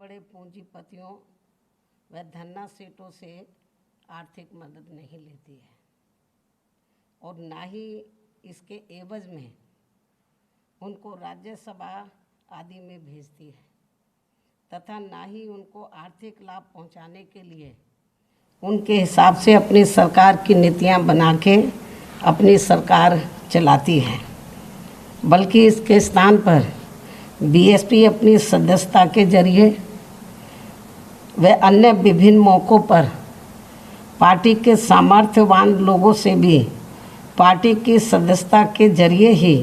बड़े पूंजीपतियों व धन्ना सेठों से आर्थिक मदद नहीं लेती है और ना ही इसके एवज में उनको राज्यसभा आदि में भेजती है तथा ना ही उनको आर्थिक लाभ पहुंचाने के लिए उनके हिसाब से अपनी सरकार की नीतियां बना के अपनी सरकार चलाती है, बल्कि इसके स्थान पर बीएसपी अपनी सदस्यता के जरिए व अन्य विभिन्न मौक़ों पर पार्टी के सामर्थ्यवान लोगों से भी पार्टी की सदस्यता के जरिए ही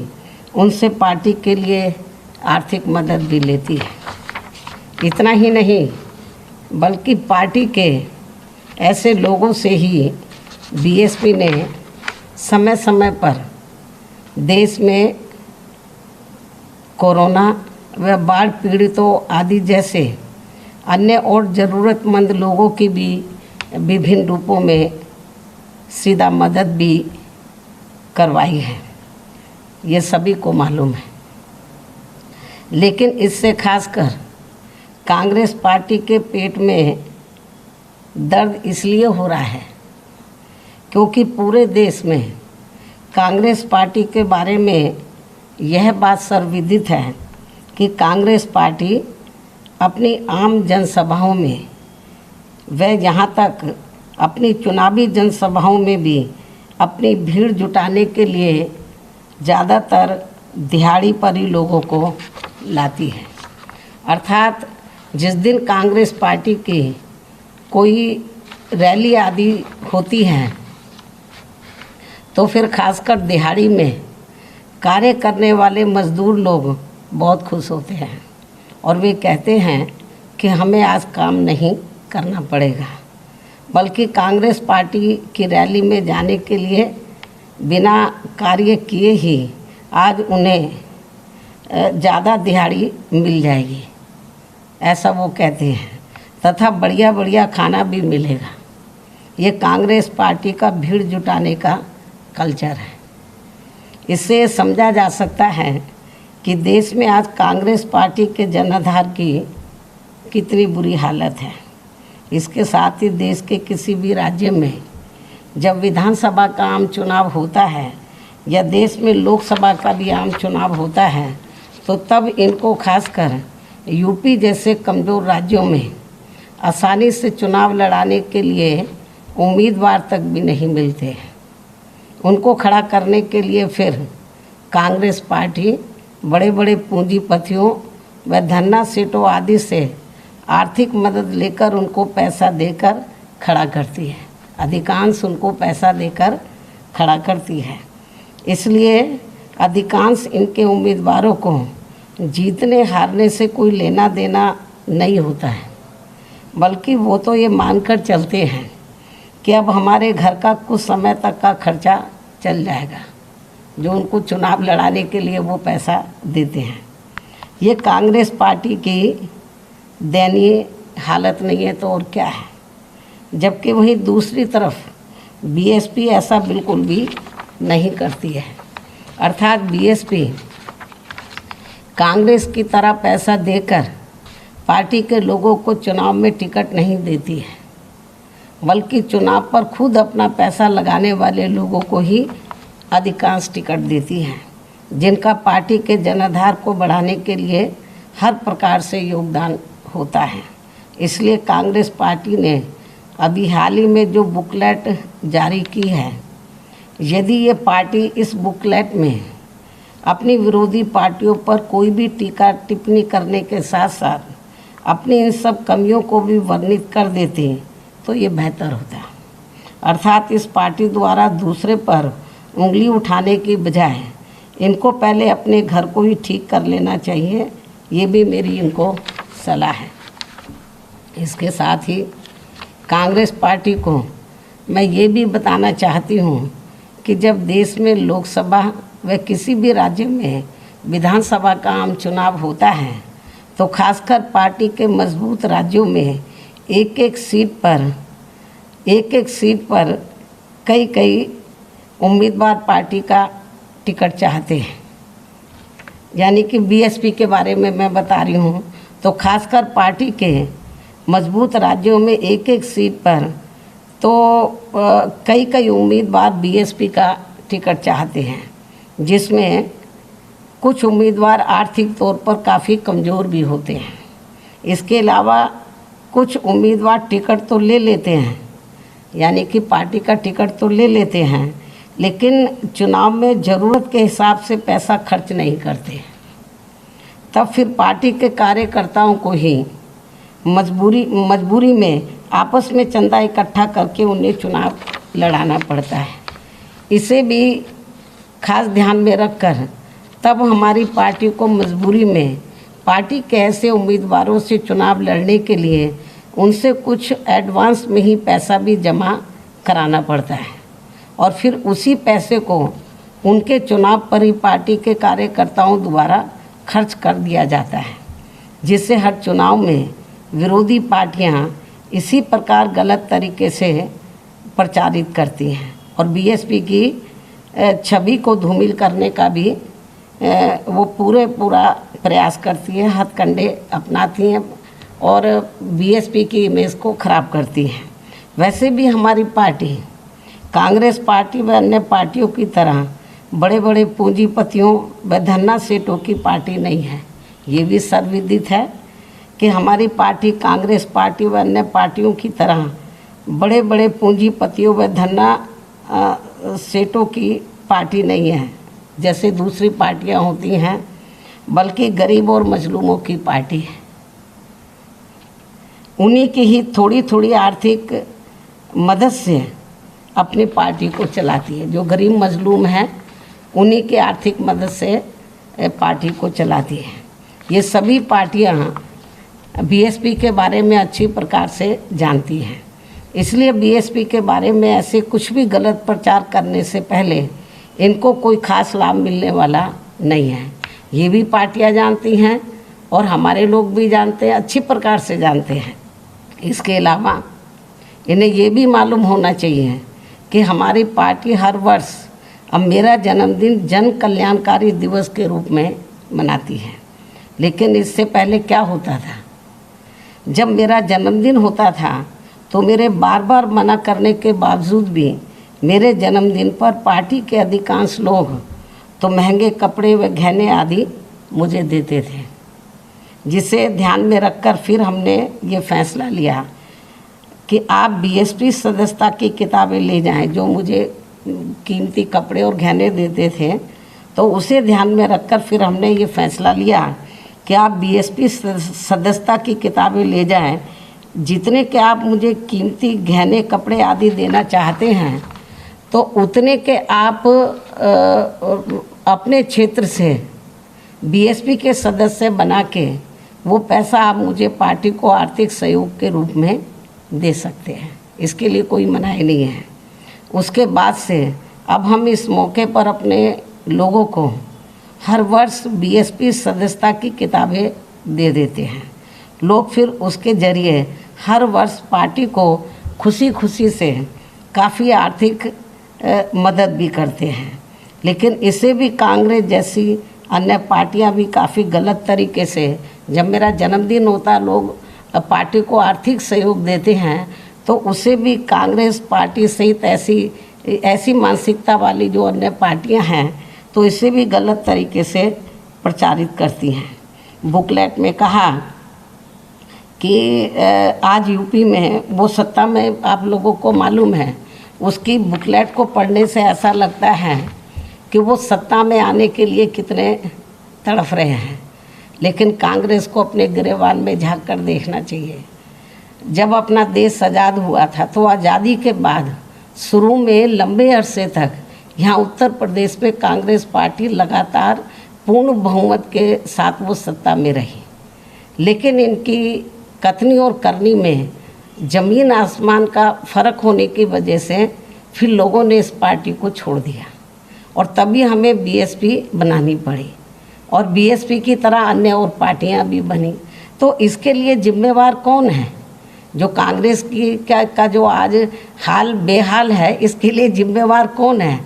उनसे पार्टी के लिए आर्थिक मदद भी लेती है। इतना ही नहीं बल्कि पार्टी के ऐसे लोगों से ही बीएसपी ने समय समय पर देश में कोरोना व बाढ़ पीड़ितों आदि जैसे अन्य और ज़रूरतमंद लोगों की भी विभिन्न रूपों में सीधा मदद भी करवाई है, ये सभी को मालूम है। लेकिन इससे खासकर कांग्रेस पार्टी के पेट में दर्द इसलिए हो रहा है क्योंकि पूरे देश में कांग्रेस पार्टी के बारे में यह बात सर्वविदित है कि कांग्रेस पार्टी अपनी आम जनसभाओं में व यहाँ तक अपनी चुनावी जनसभाओं में भी अपनी भीड़ जुटाने के लिए ज़्यादातर दिहाड़ी पर ही लोगों को लाती है। अर्थात जिस दिन कांग्रेस पार्टी की कोई रैली आदि होती है तो फिर खासकर दिहाड़ी में कार्य करने वाले मज़दूर लोग बहुत खुश होते हैं और वे कहते हैं कि हमें आज काम नहीं करना पड़ेगा, बल्कि कांग्रेस पार्टी की रैली में जाने के लिए बिना कार्य किए ही आज उन्हें ज़्यादा दिहाड़ी मिल जाएगी, ऐसा वो कहते हैं, तथा बढ़िया बढ़िया खाना भी मिलेगा। ये कांग्रेस पार्टी का भीड़ जुटाने का कल्चर है। इससे समझा जा सकता है कि देश में आज कांग्रेस पार्टी के जनाधार की कितनी बुरी हालत है। इसके साथ ही देश के किसी भी राज्य में जब विधानसभा का आम चुनाव होता है या देश में लोकसभा का भी आम चुनाव होता है तो तब इनको खासकर यूपी जैसे कमज़ोर राज्यों में आसानी से चुनाव लड़ाने के लिए उम्मीदवार तक भी नहीं मिलते। उनको खड़ा करने के लिए फिर कांग्रेस पार्टी बड़े बड़े पूंजीपतियों व धन्ना सेठों आदि से आर्थिक मदद लेकर उनको पैसा देकर खड़ा करती है। अधिकांश उनको पैसा देकर खड़ा करती है। इसलिए अधिकांश इनके उम्मीदवारों को जीतने हारने से कोई लेना देना नहीं होता है, बल्कि वो तो ये मानकर चलते हैं कि अब हमारे घर का कुछ समय तक का खर्चा चल जाएगा, जो उनको चुनाव लड़ाने के लिए वो पैसा देते हैं। ये कांग्रेस पार्टी की दयनीय हालत नहीं है तो और क्या है। जबकि वहीं दूसरी तरफ बीएसपी ऐसा बिल्कुल भी नहीं करती है। अर्थात बीएसपी कांग्रेस की तरह पैसा देकर पार्टी के लोगों को चुनाव में टिकट नहीं देती है, बल्कि चुनाव पर खुद अपना पैसा लगाने वाले लोगों को ही अधिकांश टिकट देती है, जिनका पार्टी के जनाधार को बढ़ाने के लिए हर प्रकार से योगदान होता है। इसलिए कांग्रेस पार्टी ने अभी हाल ही में जो बुकलेट जारी की है, यदि ये पार्टी इस बुकलेट में अपनी विरोधी पार्टियों पर कोई भी टीका टिप्पणी करने के साथ साथ अपनी इन सब कमियों को भी वर्णित कर देते तो ये बेहतर होता। अर्थात इस पार्टी द्वारा दूसरे पर उंगली उठाने की बजाय इनको पहले अपने घर को ही ठीक कर लेना चाहिए, ये भी मेरी इनको सलाह है। इसके साथ ही कांग्रेस पार्टी को मैं ये भी बताना चाहती हूँ कि जब देश में लोकसभा व किसी भी राज्य में विधानसभा का आम चुनाव होता है तो खासकर पार्टी के मजबूत राज्यों में एक एक सीट पर कई उम्मीदवार पार्टी का टिकट चाहते हैं। यानी कि बीएसपी के बारे में मैं बता रही हूँ तो खासकर पार्टी के मजबूत राज्यों में एक एक सीट पर तो कई कई उम्मीदवार बीएसपी का टिकट चाहते हैं, जिसमें कुछ उम्मीदवार आर्थिक तौर पर काफ़ी कमज़ोर भी होते हैं। इसके अलावा कुछ उम्मीदवार टिकट तो ले लेते हैं, यानी कि पार्टी का टिकट तो ले लेते हैं, लेकिन चुनाव में ज़रूरत के हिसाब से पैसा खर्च नहीं करते। तब फिर पार्टी के कार्यकर्ताओं को ही मजबूरी में आपस में चंदा इकट्ठा करके उन्हें चुनाव लड़ाना पड़ता है। इसे भी खास ध्यान में रखकर तब हमारी पार्टी को मजबूरी में पार्टी के ऐसे उम्मीदवारों से चुनाव लड़ने के लिए उनसे कुछ एडवांस में ही पैसा भी जमा कराना पड़ता है, और फिर उसी पैसे को उनके चुनाव पर ही पार्टी के कार्यकर्ताओं द्वारा खर्च कर दिया जाता है, जिससे हर चुनाव में विरोधी पार्टियां इसी प्रकार गलत तरीके से प्रचारित करती हैं और बीएसपी की छवि को धूमिल करने का भी वो पूरा प्रयास करती है, हथकंडे अपनाती हैं और बीएसपी की इमेज को ख़राब करती हैं। वैसे भी हमारी पार्टी कांग्रेस पार्टी व अन्य पार्टियों की तरह बड़े बड़े पूंजीपतियों व धन्ना सेठों की पार्टी नहीं है। ये भी सर्वविदित है कि हमारी पार्टी कांग्रेस पार्टी व अन्य पार्टियों की तरह बड़े बड़े पूंजीपतियों व धन्ना सेठों की पार्टी नहीं है जैसे दूसरी पार्टियां होती हैं, बल्कि गरीब और मजलूमों की पार्टी है। उन्हीं की ही थोड़ी थोड़ी आर्थिक मदद से अपनी पार्टी को चलाती है। जो गरीब मजलूम हैं उन्हीं के आर्थिक मदद से पार्टी को चलाती है। ये सभी पार्टियां बीएसपी के बारे में अच्छी प्रकार से जानती हैं, इसलिए बीएसपी के बारे में ऐसे कुछ भी गलत प्रचार करने से पहले इनको कोई खास लाभ मिलने वाला नहीं है। ये भी पार्टियां जानती हैं और हमारे लोग भी जानते हैं, अच्छी प्रकार से जानते हैं। इसके अलावा इन्हें ये भी मालूम होना चाहिए कि हमारी पार्टी हर वर्ष अब मेरा जन्मदिन जन कल्याणकारी दिवस के रूप में मनाती है। लेकिन इससे पहले क्या होता था, जब मेरा जन्मदिन होता था तो मेरे बार बार मना करने के बावजूद भी मेरे जन्मदिन पर पार्टी के अधिकांश लोग तो महंगे कपड़े व गहने आदि मुझे देते थे, जिसे ध्यान में रखकर फिर हमने ये फैसला लिया कि आप बीएसपी सदस्यता की किताबें ले जाएं। जो मुझे कीमती कपड़े और गहने देते थे, तो उसे ध्यान में रखकर फिर हमने ये फैसला लिया कि आप बीएसपी सदस्यता की किताबें ले जाएं। जितने के आप मुझे कीमती गहने कपड़े आदि देना चाहते हैं, तो उतने के आप अपने क्षेत्र से बीएसपी के सदस्य बना के वो पैसा आप मुझे पार्टी को आर्थिक सहयोग के रूप में दे सकते हैं। इसके लिए कोई मनाही नहीं है। उसके बाद से अब हम इस मौके पर अपने लोगों को हर वर्ष बीएसपी सदस्यता की किताबें दे देते हैं। लोग फिर उसके ज़रिए हर वर्ष पार्टी को खुशी खुशी से काफ़ी आर्थिक मदद भी करते हैं। लेकिन इसे भी कांग्रेस जैसी अन्य पार्टियां भी काफ़ी गलत तरीके से, जब मेरा जन्मदिन होता लोग पार्टी को आर्थिक सहयोग देते हैं, तो उसे भी कांग्रेस पार्टी सहित ऐसी मानसिकता वाली जो अन्य पार्टियां हैं, तो इसे भी गलत तरीके से प्रचारित करती हैं। बुकलेट में कहा कि आज यूपी में वो सत्ता में, आप लोगों को मालूम है, उसकी बुकलेट को पढ़ने से ऐसा लगता है कि वो सत्ता में आने के लिए कितने तड़फ रहे हैं। लेकिन कांग्रेस को अपने गिरेबान में झांक कर देखना चाहिए। जब अपना देश आज़ाद हुआ था, तो आज़ादी के बाद शुरू में लंबे अरसे तक यहाँ उत्तर प्रदेश में कांग्रेस पार्टी लगातार पूर्ण बहुमत के साथ वो सत्ता में रही। लेकिन इनकी कथनी और करनी में ज़मीन आसमान का फ़र्क होने की वजह से फिर लोगों ने इस पार्टी को छोड़ दिया और तभी हमें बीएसपी बनानी पड़ी और बीएसपी की तरह अन्य और पार्टियां भी बनी। तो इसके लिए जिम्मेवार कौन है? जो कांग्रेस की का जो आज हाल बेहाल है, इसके लिए जिम्मेवार कौन है?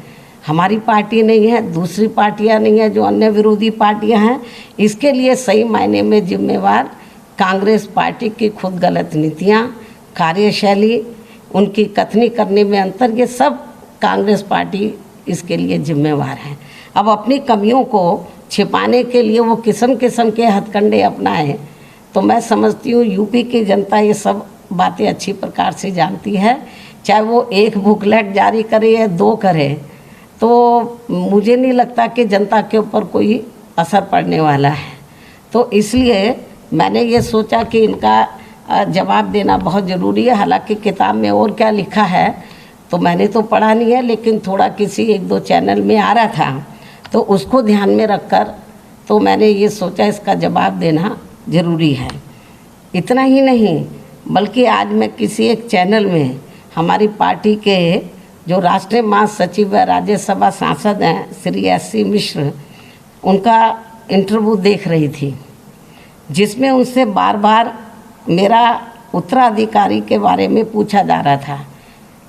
हमारी पार्टी नहीं है, दूसरी पार्टियां नहीं है, जो अन्य विरोधी पार्टियां हैं। इसके लिए सही मायने में जिम्मेवार कांग्रेस पार्टी की खुद गलत नीतियाँ, कार्यशैली, उनकी कथनी करने में अंतर, ये सब कांग्रेस पार्टी इसके लिए जिम्मेवार है। अब अपनी कमियों को छिपाने के लिए वो किस्म किस्म के हथकंडे अपनाए, तो मैं समझती हूँ यूपी की जनता ये सब बातें अच्छी प्रकार से जानती है। चाहे वो एक बुकलेट जारी करे या 2 करे, तो मुझे नहीं लगता कि जनता के ऊपर कोई असर पड़ने वाला है। तो इसलिए मैंने ये सोचा कि इनका जवाब देना बहुत ज़रूरी है। हालांकि किताब में और क्या लिखा है तो मैंने तो पढ़ा नहीं है, लेकिन थोड़ा किसी 1-2 चैनल में आ रहा था, तो उसको ध्यान में रखकर तो मैंने ये सोचा इसका जवाब देना ज़रूरी है। इतना ही नहीं, बल्कि आज मैं किसी एक चैनल में हमारी पार्टी के जो राष्ट्रीय महासचिव व राज्यसभा सांसद हैं श्री SC मिश्र, उनका इंटरव्यू देख रही थी, जिसमें उनसे बार बार मेरा उत्तराधिकारी के बारे में पूछा जा रहा था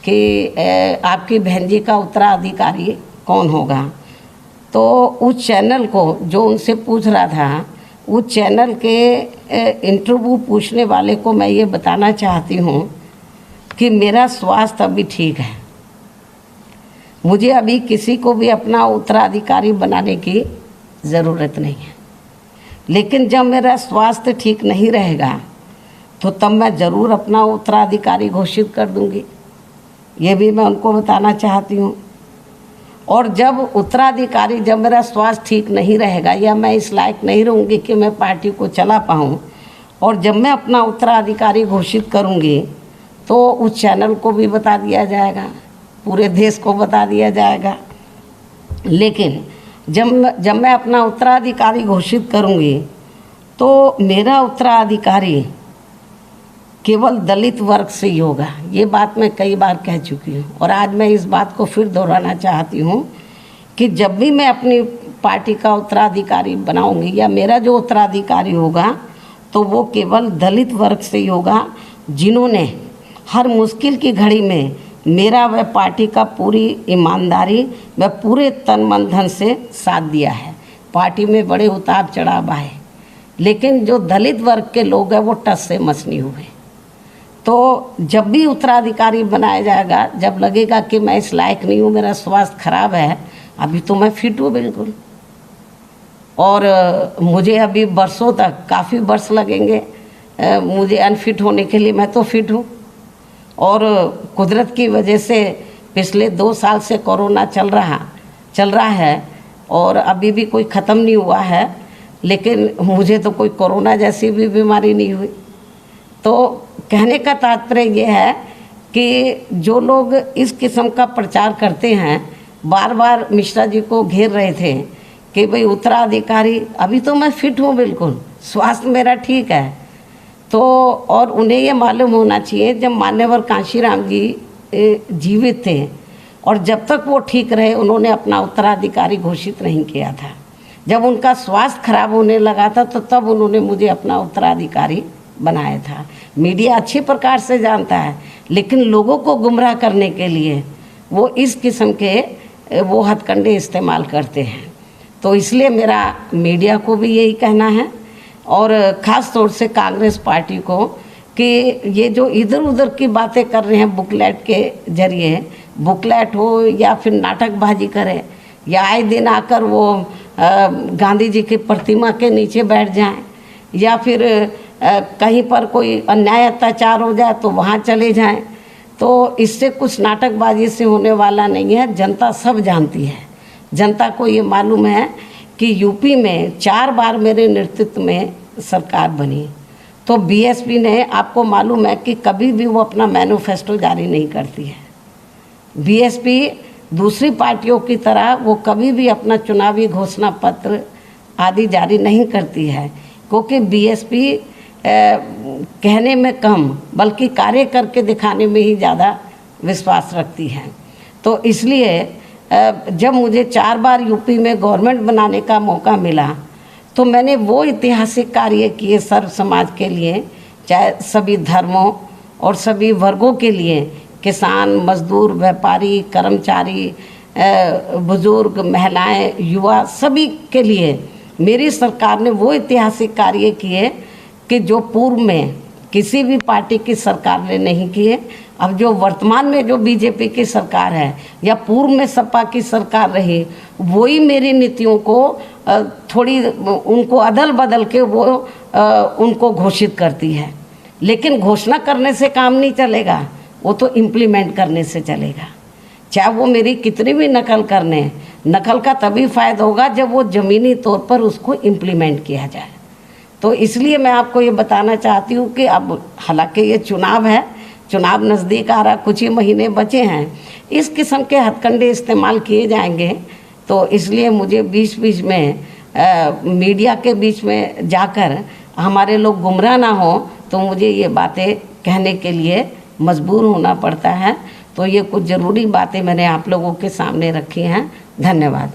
कि आपकी बहन जी का उत्तराधिकारी कौन होगा। तो उस चैनल को जो उनसे पूछ रहा था, उस चैनल के इंटरव्यू पूछने वाले को मैं ये बताना चाहती हूँ कि मेरा स्वास्थ्य अभी ठीक है, मुझे अभी किसी को भी अपना उत्तराधिकारी बनाने की ज़रूरत नहीं है। लेकिन जब मेरा स्वास्थ्य ठीक नहीं रहेगा तो तब मैं ज़रूर अपना उत्तराधिकारी घोषित कर दूंगी, ये भी मैं उनको बताना चाहती हूँ। और जब उत्तराधिकारी, जब मेरा स्वास्थ्य ठीक नहीं रहेगा या मैं इस लायक नहीं रहूँगी कि मैं पार्टी को चला पाऊँ, और जब मैं अपना उत्तराधिकारी घोषित करूँगी तो उस चैनल को भी बता दिया जाएगा, पूरे देश को बता दिया जाएगा। लेकिन जब मैं अपना उत्तराधिकारी घोषित करूँगी तो मेरा उत्तराधिकारी केवल दलित वर्ग से ही होगा। ये बात मैं कई बार कह चुकी हूँ और आज मैं इस बात को फिर दोहराना चाहती हूँ कि जब भी मैं अपनी पार्टी का उत्तराधिकारी बनाऊँगी या मेरा जो उत्तराधिकारी होगा तो वो केवल दलित वर्ग से ही होगा, जिन्होंने हर मुश्किल की घड़ी में मेरा व पार्टी का पूरी ईमानदारी व पूरे तन मन धन से साथ दिया है। पार्टी में बड़े उतार चढ़ाव आए, लेकिन जो दलित वर्ग के लोग हैं वो टस से मस नहीं हुए। तो जब भी उत्तराधिकारी बनाया जाएगा, जब लगेगा कि मैं इस लायक नहीं हूँ, मेरा स्वास्थ्य खराब है, अभी तो मैं फिट हूँ बिल्कुल, और मुझे अभी बरसों तक, काफ़ी वर्ष लगेंगे मुझे अनफिट होने के लिए, मैं तो फिट हूँ। और कुदरत की वजह से पिछले 2 साल से कोरोना चल रहा है और अभी भी कोई ख़त्म नहीं हुआ है, लेकिन मुझे तो कोई कोरोना जैसी भी बीमारी नहीं हुई। तो कहने का तात्पर्य ये है कि जो लोग इस किस्म का प्रचार करते हैं, बार बार मिश्रा जी को घेर रहे थे कि भाई उत्तराधिकारी, अभी तो मैं फिट हूँ बिल्कुल, स्वास्थ्य मेरा ठीक है। तो और उन्हें ये मालूम होना चाहिए, जब मान्यवर कांशीराम जी जीवित थे और जब तक वो ठीक रहे, उन्होंने अपना उत्तराधिकारी घोषित नहीं किया था। जब उनका स्वास्थ्य खराब होने लगा था तो तब उन्होंने मुझे अपना उत्तराधिकारी बनाया था। मीडिया अच्छी प्रकार से जानता है, लेकिन लोगों को गुमराह करने के लिए वो इस किस्म के वो हथकंडे इस्तेमाल करते हैं। तो इसलिए मेरा मीडिया को भी यही कहना है, और ख़ास तौर से कांग्रेस पार्टी को, कि ये जो इधर उधर की बातें कर रहे हैं बुकलेट के जरिए, बुकलेट हो या फिर नाटकबाजी करें या आए दिन आकर वो गांधी जी की प्रतिमा के नीचे बैठ जाएं, या फिर कहीं पर कोई अन्याय अत्याचार हो जाए तो वहाँ चले जाएं, तो इससे कुछ नाटकबाजी से होने वाला नहीं है। जनता सब जानती है, जनता को ये मालूम है कि यूपी में 4 बार मेरे नेतृत्व में सरकार बनी। तो बीएसपी ने, आपको मालूम है कि कभी भी वो अपना मैनिफेस्टो जारी नहीं करती है। बीएसपी दूसरी पार्टियों की तरह वो कभी भी अपना चुनावी घोषणा पत्र आदि जारी नहीं करती है, क्योंकि बीएसपी कहने में कम बल्कि कार्य करके दिखाने में ही ज़्यादा विश्वास रखती है। तो इसलिए जब मुझे 4 बार यूपी में गवर्नमेंट बनाने का मौका मिला तो मैंने वो ऐतिहासिक कार्य किए सर्व समाज के लिए, चाहे सभी धर्मों और सभी वर्गों के लिए, किसान, मजदूर, व्यापारी, कर्मचारी, बुजुर्ग, महिलाएं, युवा, सभी के लिए मेरी सरकार ने वो ऐतिहासिक कार्य किए कि जो पूर्व में किसी भी पार्टी की सरकार ने नहीं किए, अब जो वर्तमान में जो बीजेपी की सरकार है या पूर्व में सपा की सरकार रही, वही मेरी नीतियों को थोड़ी उनको अदल बदल के वो उनको घोषित करती है। लेकिन घोषणा करने से काम नहीं चलेगा, वो तो इम्प्लीमेंट करने से चलेगा। चाहे वो मेरी कितनी भी नकल करने, नकल का तभी फ़ायदा होगा जब वो ज़मीनी तौर पर उसको इम्प्लीमेंट किया जाए। तो इसलिए मैं आपको ये बताना चाहती हूँ कि अब हालांकि ये चुनाव है, चुनाव नज़दीक आ रहा, कुछ ही महीने बचे हैं, इस किस्म के हथकंडे इस्तेमाल किए जाएंगे। तो इसलिए मुझे बीच बीच में मीडिया के बीच में जाकर हमारे लोग गुमराह ना हो, तो मुझे ये बातें कहने के लिए मजबूर होना पड़ता है। तो ये कुछ ज़रूरी बातें मैंने आप लोगों के सामने रखी हैं। धन्यवाद।